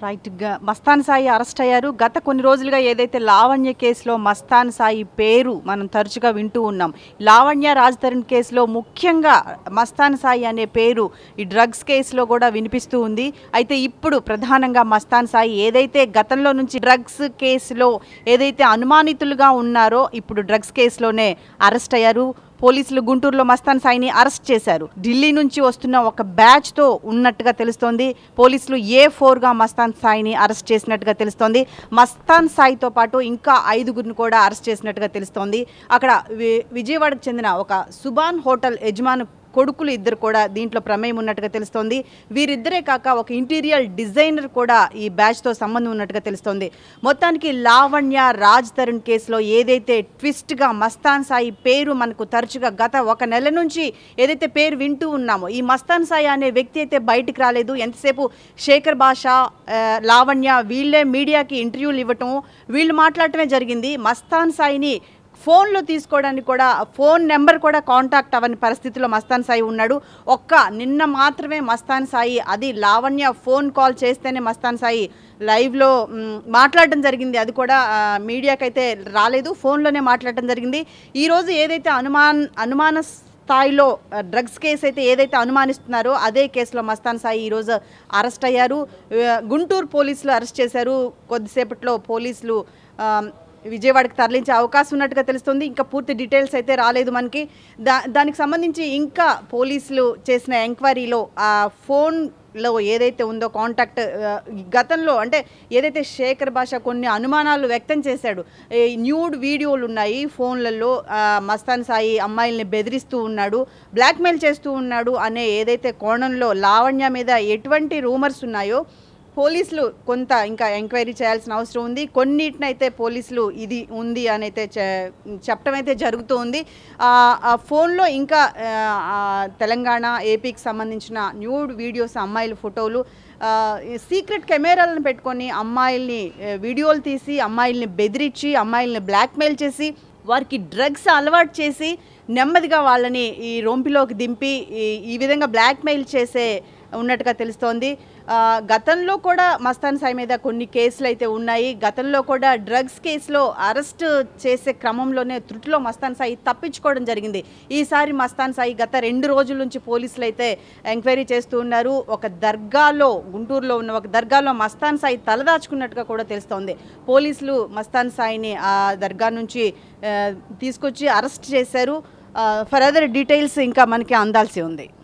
Right. Mastan Sai arrest అయ్యారు. గత కొన్ని రోజులుగా ఏదైతే లావణ్య కేసులో మస్తాన్ సాయి పేరు మనం తరచుగా వింటూ ఉన్నాం. లావణ్య రాజ్ కేసులో ముఖ్యంగా మస్తాన్ సాయి అనే పేరు ఈ డ్రగ్స్ కేసులో కూడా వినిపిస్తూ ఉంది. అయితే ఇప్పుడు ప్రధానంగా మస్తాన్ సాయి ఏదైతే గతంలో నుంచి డ్రగ్స్ కేసులో ఏదైతే అనుమానితులుగా ఉన్నారో ఇప్పుడు డ్రగ్స్ కేసులోనే అరెస్ట్ అయ్యారు. పోలీసులు గుంటూరులో మస్తాన్ సాయిని అరెస్ట్ చేశారు. ఢిల్లీ నుంచి వస్తున్న ఒక బ్యాచ్తో ఉన్నట్టుగా తెలుస్తోంది. పోలీసులు A4గా మస్తాన్ సాయిని అరెస్ట్ చేసినట్టుగా తెలుస్తోంది. మస్తాన్ సాయితో పాటు ఇంకా 5గురిని కూడా అరెస్ట్ చేసినట్టుగా తెలుస్తోంది. అక్కడ విజయవాడకు చెందిన ఒక సుబాన్ హోటల్ యజమాని కొడుకులు ఇద్దరు కూడా దీంట్లో ప్రమేయం ఉన్నట్టుగా తెలుస్తోంది. వీరిద్దరే కాక ఒక ఇంటీరియర్ డిజైనర్ కూడా ఈ బ్యాచ్తో సంబంధం ఉన్నట్టుగా తెలుస్తోంది. మొత్తానికి లావణ్య రాజ్ తరుణ్ కేసులో ఏదైతే ట్విస్ట్గా మస్తాన్ సాయి పేరు మనకు తరచుగా గత ఒక నెల నుంచి ఏదైతే పేరు వింటూ ఉన్నామో, ఈ మస్తాన్ సాయి అనే వ్యక్తి అయితే బయటికి రాలేదు. ఎంతసేపు శేఖర్ భాషా, లావణ్య వీళ్ళే మీడియాకి ఇంటర్వ్యూలు ఇవ్వటం, వీళ్ళు మాట్లాడటమే జరిగింది. మస్తాన్ సాయిని ఫోన్లో తీసుకోవడానికి కూడా ఫోన్ నెంబర్ కూడా కాంటాక్ట్ అవ్వని పరిస్థితిలో మస్తాన్ సాయి ఉన్నాడు. నిన్న మాత్రమే మస్తాన్ సాయి, అది లావణ్య ఫోన్ కాల్ చేస్తేనే మస్తాన్ సాయి లైవ్లో మాట్లాడటం జరిగింది. అది కూడా మీడియాకైతే రాలేదు, ఫోన్లోనే మాట్లాడటం జరిగింది. ఈరోజు ఏదైతే అనుమాన స్థాయిలో డ్రగ్స్ కేసు అయితే ఏదైతే అనుమానిస్తున్నారో అదే కేసులో మస్తాన్ సాయి ఈరోజు అరెస్ట్ అయ్యారు. గుంటూరు పోలీసులు అరెస్ట్ చేశారు. కొద్దిసేపట్లో పోలీసులు విజయవాడకి తరలించే అవకాశం ఉన్నట్టుగా తెలుస్తుంది. ఇంకా పూర్తి డీటెయిల్స్ అయితే రాలేదు మనకి. దానికి సంబంధించి ఇంకా పోలీసులు చేసిన ఎంక్వైరీలో ఆ ఫోన్లో ఏదైతే ఉందో కాంటాక్ట్, గతంలో అంటే ఏదైతే శేఖర్ భాష కొన్ని అనుమానాలు వ్యక్తం చేశాడు. న్యూడ్ వీడియోలు ఉన్నాయి ఫోన్లలో, మస్తాన్ సాయి అమ్మాయిల్ని బెదిరిస్తూ ఉన్నాడు, బ్లాక్మెయిల్ చేస్తూ ఉన్నాడు అనే ఏదైతే కోణంలో లావణ్య మీద ఎటువంటి రూమర్స్ ఉన్నాయో పోలీసులు కొంత ఇంకా ఎంక్వైరీ చేయాల్సిన అవసరం ఉంది. కొన్నిటినైతే పోలీసులు ఇది ఉంది అని అయితే చెప్పడం అయితే జరుగుతూ ఉంది. ఆ ఫోన్లో ఇంకా తెలంగాణ, ఏపీకి సంబంధించిన న్యూడ్ వీడియోస్, అమ్మాయిల ఫోటోలు, సీక్రెట్ కెమెరాలను పెట్టుకొని అమ్మాయిల్ని వీడియోలు తీసి అమ్మాయిల్ని బెదిరించి అమ్మాయిల్ని బ్లాక్మెయిల్ చేసి వారికి డ్రగ్స్ అలవాటు చేసి నెమ్మదిగా వాళ్ళని ఈ రొంపిలోకి దింపి ఈ విధంగా బ్లాక్మెయిల్ చేసే ఉన్నట్టుగా తెలుస్తోంది. గతంలో కూడా మస్తాన్ సాయి మీద కొన్ని కేసులు అయితే ఉన్నాయి. గతంలో కూడా డ్రగ్స్ కేసులో అరెస్ట్ చేసే క్రమంలోనే త్రుటిలో మస్తాన్ సాయి తప్పించుకోవడం జరిగింది. ఈసారి మస్తాన్ సాయి గత 2 రోజుల నుంచి పోలీసులు అయితే ఎంక్వైరీ చేస్తూ ఉన్నారు. ఒక దర్గాలో, గుంటూరులో ఉన్న ఒక దర్గాలో మస్తాన్ సాయి తలదాచుకున్నట్టుగా కూడా తెలుస్తోంది. పోలీసులు మస్తాన్ సాయిని ఆ దర్గా నుంచి తీసుకొచ్చి అరెస్ట్ చేశారు. ఫర్దర్ డీటెయిల్స్ ఇంకా మనకి అందాల్సి ఉంది.